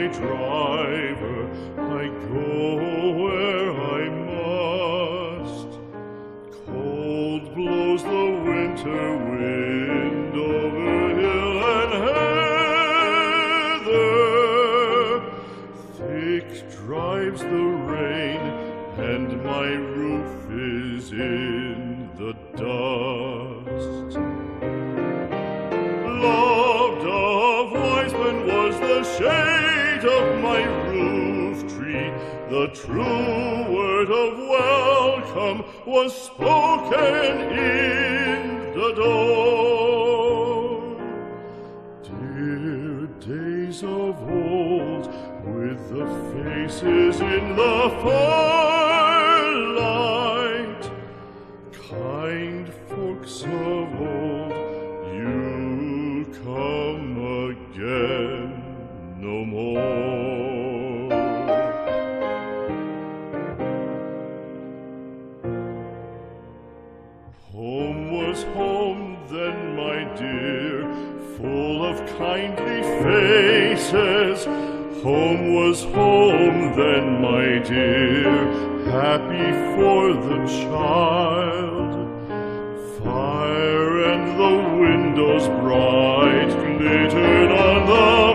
my driver, I go where I must. Cold blows the winter wind over hill and heather. Thick drives the rain, and my roof is in the dust. Loved of wise men was the shade of my roof tree. The true word of welcome was spoken in the door. Dear days of old, with the faces in the firelight, kind folks of old, you come again no more. Home was home then, my dear, full of kindly faces. Home was home then, my dear, happy for the child. Fire and the windows bright glittered on the